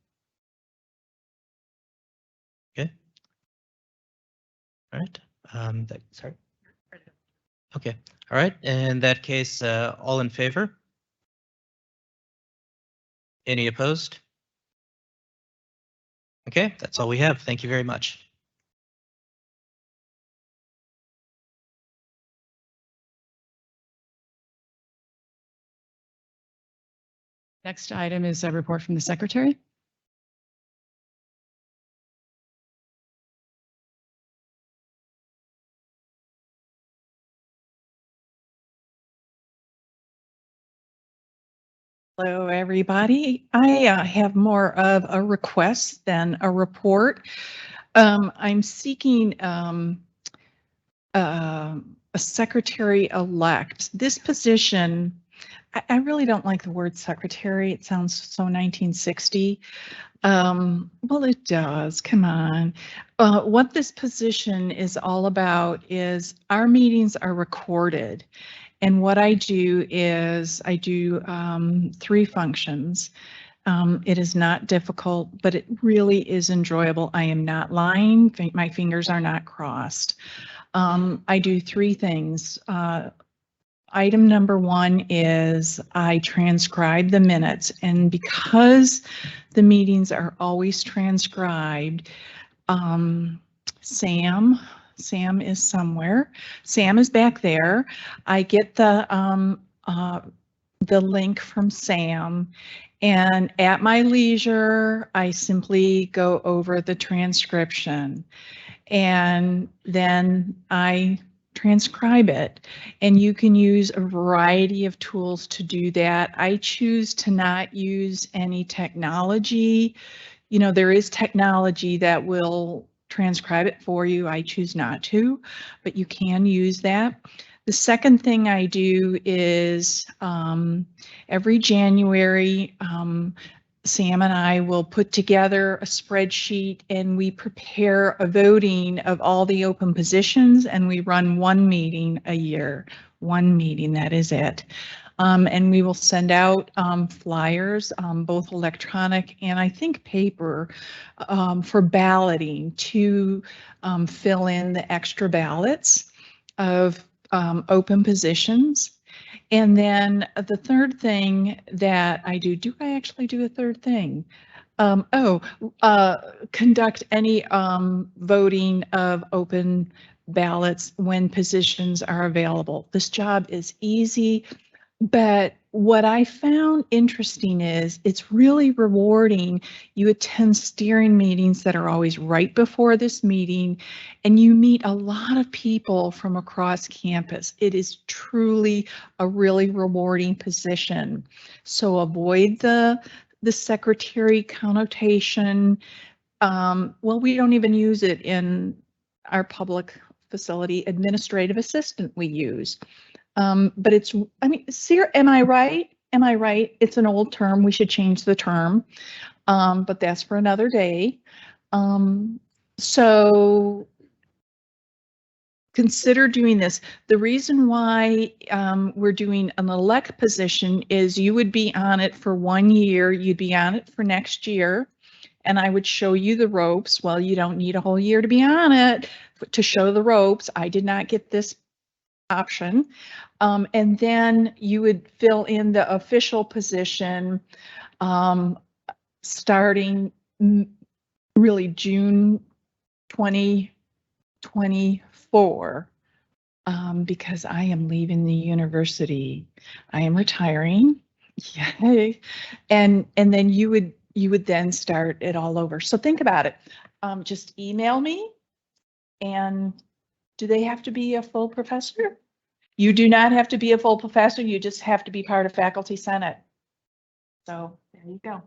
Okay. All right. Sorry. Okay. All right. In that case, all in favor? Any opposed? Okay, that's all we have. Thank you very much. Next item is a report from the secretary. Hello, everybody. I have more of a request than a report. I'm seeking a secretary-elect. This position, I really don't like the word secretary. It sounds so 1960. Well, it does. Come on. What this position is all about is our meetings are recorded. And what I do is I do 3 functions. It is not difficult, but it really is enjoyable. I am not lying. My fingers are not crossed. I do 3 things. Item number 1 is I transcribe the minutes, and because the meetings are always transcribed, Sam is somewhere. Sam is back there. I get the link from Sam, and at my leisure, I simply go over the transcription, and then I transcribe it. And you can use a variety of tools to do that. I choose to not use any technology. You know, there is technology that will transcribe it for you. I choose not to, but you can use that. The second thing I do is every January, Sam and I will put together a spreadsheet and we prepare a voting of all the open positions, and we run 1 meeting a year. 1 meeting, that is it. And we will send out flyers, both electronic and I think paper, for balloting to fill in the extra ballots of open positions. And then the third thing that I do I actually do a third thing? Conduct any voting of open ballots when positions are available. This job is easy, but what I found interesting is it's really rewarding. You attend steering meetings that are always right before this meeting, and you meet a lot of people from across campus. It is truly a really rewarding position. So avoid the secretary connotation. Well, we don't even use it in our public facility. Administrative assistant we use. But it's, I mean, am I right? Am I right? It's an old term. We should change the term. But that's for another day. So consider doing this. The reason why we're doing an elect position is you would be on it for 1 year. You'd be on it for next year. And I would show you the ropes. Well, you don't need a whole year to be on it to show the ropes. I did not get this option. And then you would fill in the official position starting really June 2024, because I am leaving the university. I am retiring. Yay. And then you would then start it all over. So think about it. Just email me. And do they have to be a full professor? You do not have to be a full professor. You just have to be part of Faculty Senate. So there you go.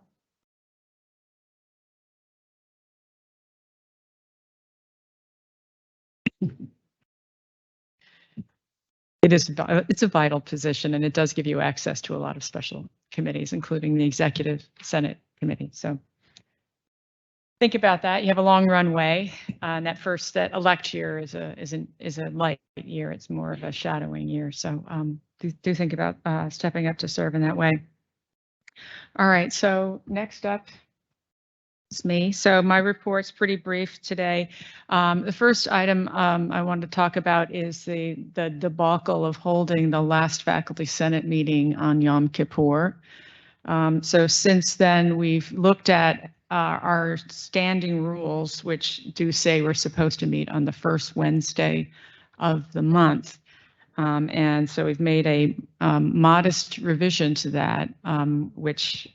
It's a vital position, and it does give you access to a lot of special committees, including the Executive Senate Committee. So think about that. You have a long runway, and that elect year is a light year. It's more of a shadowing year. So do think about stepping up to serve in that way. All right. So next up is me. So my report's pretty brief today. The first item I wanted to talk about is the debacle of holding the last Faculty Senate meeting on Yom Kippur. So since then, we've looked at our standing rules, which do say we're supposed to meet on the first Wednesday of the month. And so we've made a modest revision to that, which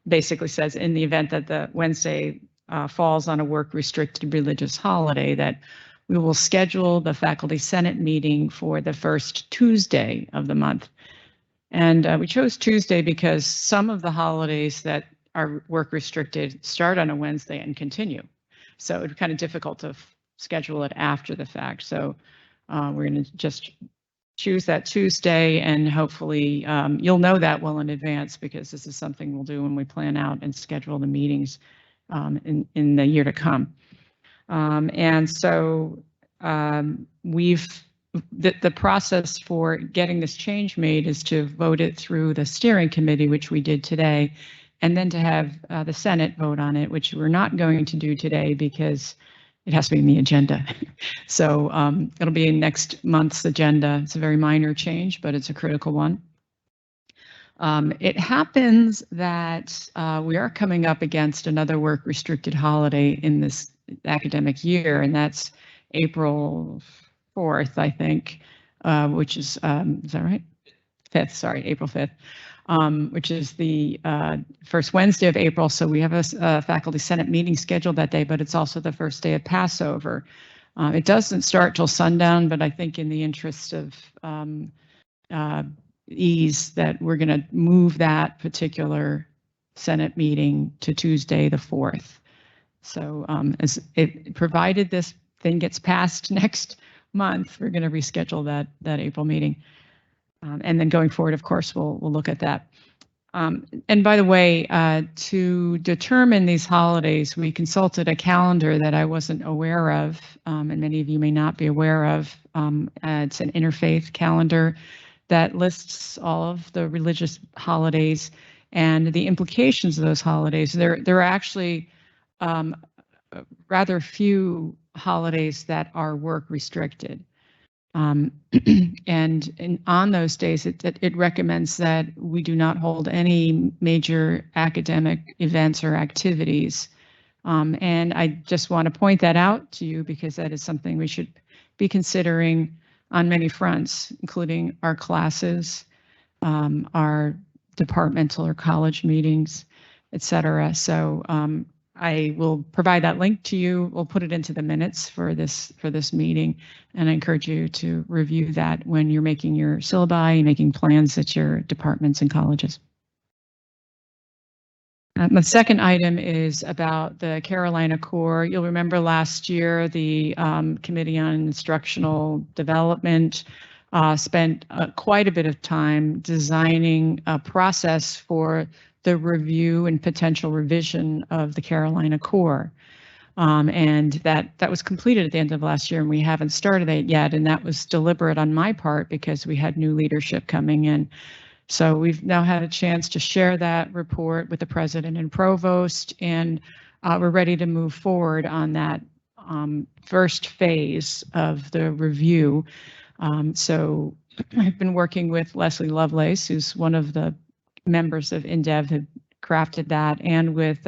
basically says in the event that the Wednesday falls on a work-restricted religious holiday, that we will schedule the Faculty Senate meeting for the first Tuesday of the month. And we chose Tuesday because some of the holidays that are work-restricted start on a Wednesday and continue. So it's kind of difficult to schedule it after the fact. So we're going to just choose that Tuesday, and hopefully you'll know that well in advance, because this is something we'll do when we plan out and schedule the meetings in the year to come. And so the process for getting this change made is to vote it through the steering committee, which we did today, and then to have the Senate vote on it, which we're not going to do today because it has to be in the agenda. So it'll be in next month's agenda. It's a very minor change, but it's a critical one. It happens that we are coming up against another work-restricted holiday in this academic year, and that's April 4th, I think, which is that right? 5th, sorry, April 5th. Which is the first Wednesday of April. So we have a Faculty Senate meeting scheduled that day, but it's also the first day of Passover. It doesn't start till sundown, but I think in the interest of ease, that we're going to move that particular Senate meeting to Tuesday the 4th. So as it provided this thing gets passed next month, we're going to reschedule that April meeting. And then going forward, of course, we'll look at that. And by the way, to determine these holidays, we consulted a calendar that I wasn't aware of, and many of you may not be aware of. It's an interfaith calendar that lists all of the religious holidays and the implications of those holidays. There are actually rather few holidays that are work restricted. And on those days, it recommends that we do not hold any major academic events or activities. And I just want to point that out to you, because that is something we should be considering on many fronts, including our classes, our departmental or college meetings, et cetera. So I will provide that link to you. We'll put it into the minutes for this meeting, and I encourage you to review that when you're making your syllabi, making plans at your departments and colleges. The second item is about the Carolina Core. You'll remember last year the Committee on Instructional Development spent quite a bit of time designing a process for the review and potential revision of the Carolina Core. And that was completed at the end of last year, and we haven't started it yet. And that was deliberate on my part because we had new leadership coming in. So we've now had a chance to share that report with the president and provost, and we're ready to move forward on that first phase of the review. So I've been working with Leslie Lovelace, who's one of the members of INDEV who crafted that, and with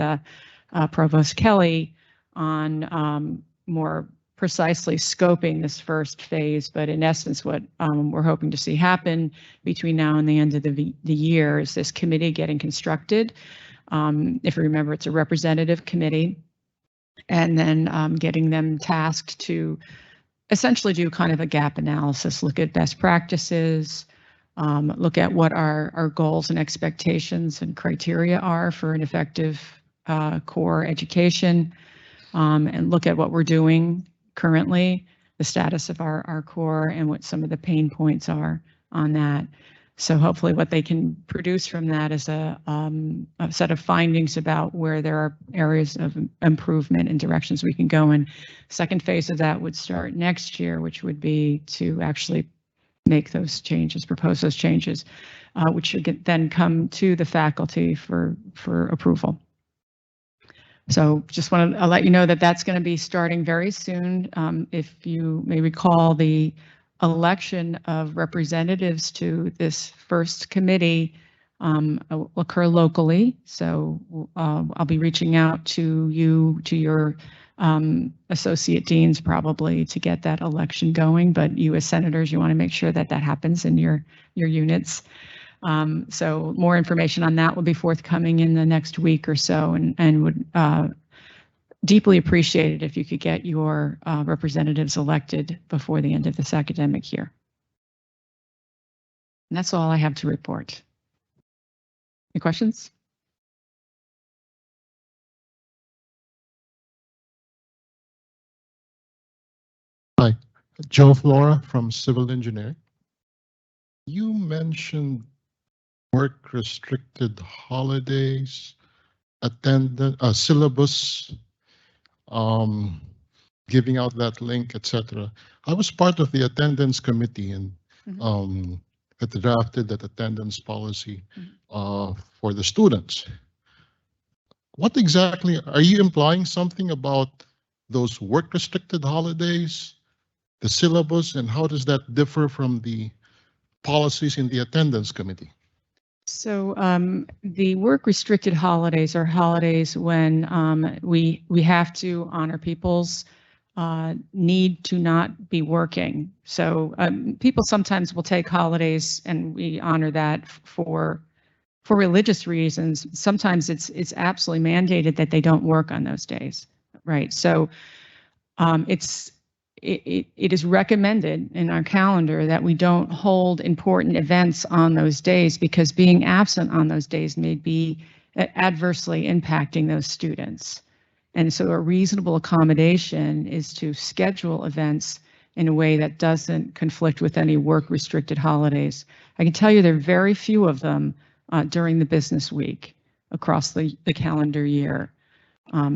Provost Kelly on more precisely scoping this first phase. But in essence, what we're hoping to see happen between now and the end of the year is this committee getting constructed. If you remember, it's a representative committee, and then getting them tasked to essentially do kind of a gap analysis, look at best practices, look at what our goals and expectations and criteria are for an effective core education, and look at what we're doing currently, the status of our core, and what some of the pain points are on that. So hopefully what they can produce from that is a set of findings about where there are areas of improvement and directions we can go in. Second phase of that would start next year, which would be to actually make those changes, propose those changes, which should then come to the faculty for approval. So just want to let you know that that's going to be starting very soon. If you may recall, the election of representatives to this first committee will occur locally. So I'll be reaching out to you, to your associate deans probably to get that election going, but you as senators, you want to make sure that that happens in your units. So more information on that will be forthcoming in the next week or so, and would deeply appreciate it if you could get your representatives elected before the end of this academic year. And that's all I have to report. Any questions? Hi, Joe Flora from Civil Engineering. You mentioned work restricted holidays, attendance, syllabus, giving out that link, etc. I was part of the attendance committee and that drafted that attendance policy for the students. What exactly, are you implying something about those work restricted holidays, the syllabus, and how does that differ from the policies in the attendance committee? So the work restricted holidays are holidays when we have to honor people's need to not be working. So people sometimes will take holidays and we honor that for religious reasons. Sometimes it's absolutely mandated that they don't work on those days, right? So it is recommended in our calendar that we don't hold important events on those days because being absent on those days may be adversely impacting those students. And so a reasonable accommodation is to schedule events in a way that doesn't conflict with any work restricted holidays. I can tell you there are very few of them during the business week across the calendar year.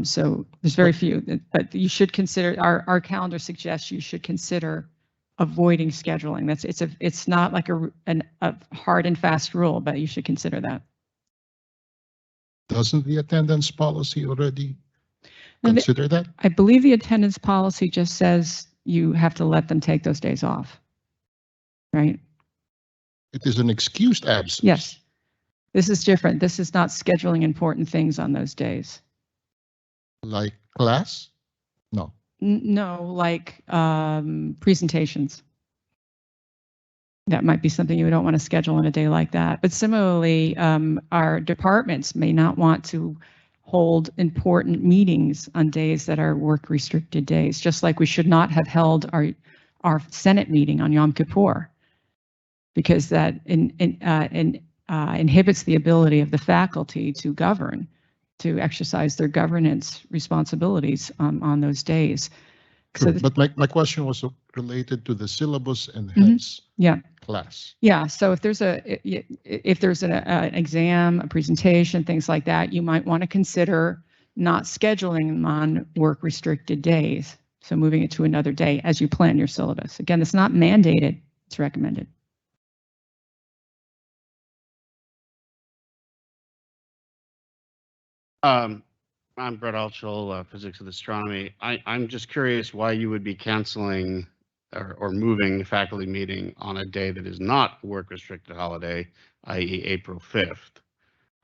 So there's very few, but you should consider, our calendar suggests you should consider avoiding scheduling. It's not like a hard and fast rule, but you should consider that. Doesn't the attendance policy already consider that? I believe the attendance policy just says you have to let them take those days off, right? It is an excused absence. Yes. This is different. This is not scheduling important things on those days. Like class? No. No, like presentations. That might be something you don't want to schedule on a day like that. But similarly, our departments may not want to hold important meetings on days that are work restricted days, just like we should not have held our Senate meeting on Yom Kippur, because that inhibits the ability of the faculty to govern, to exercise their governance responsibilities on those days. True, but my question was related to the syllabus and hence class. Yeah, so if there's an exam, a presentation, things like that, you might want to consider not scheduling them on work restricted days. So moving it to another day as you plan your syllabus. Again, it's not mandated, it's recommended. I'm Brett Altschul, Physics of Astronomy. I'm just curious why you would be canceling or moving the faculty meeting on a day that is not a work-restricted holiday, i.e. April 5th.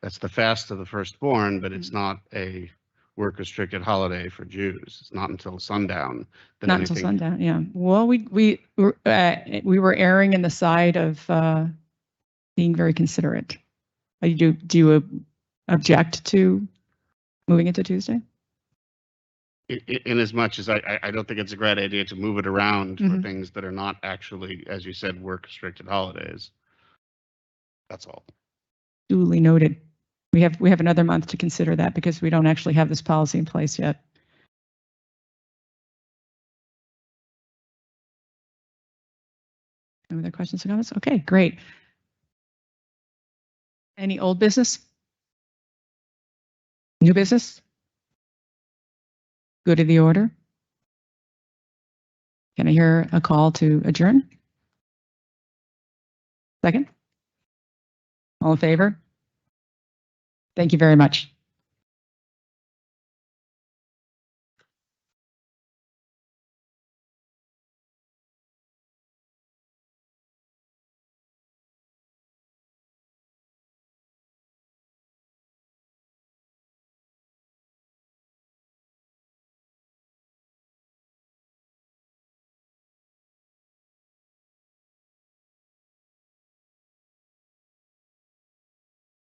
That's the fast of the firstborn, but it's not a work-restricted holiday for Jews. It's not until sundown. Not until sundown, yeah. Well, we were erring in the side of being very considerate. Do you object to moving it to Tuesday? In as much as I don't think it's a great idea to move it around for things that are not actually, as you said, work-restricted holidays. That's all. Duly noted. We have another month to consider that because we don't actually have this policy in place yet. Any other questions or comments? Okay, great. Any old business? New business? Good of the order? Can I hear a call to adjourn? Second? All in favor? Thank you very much.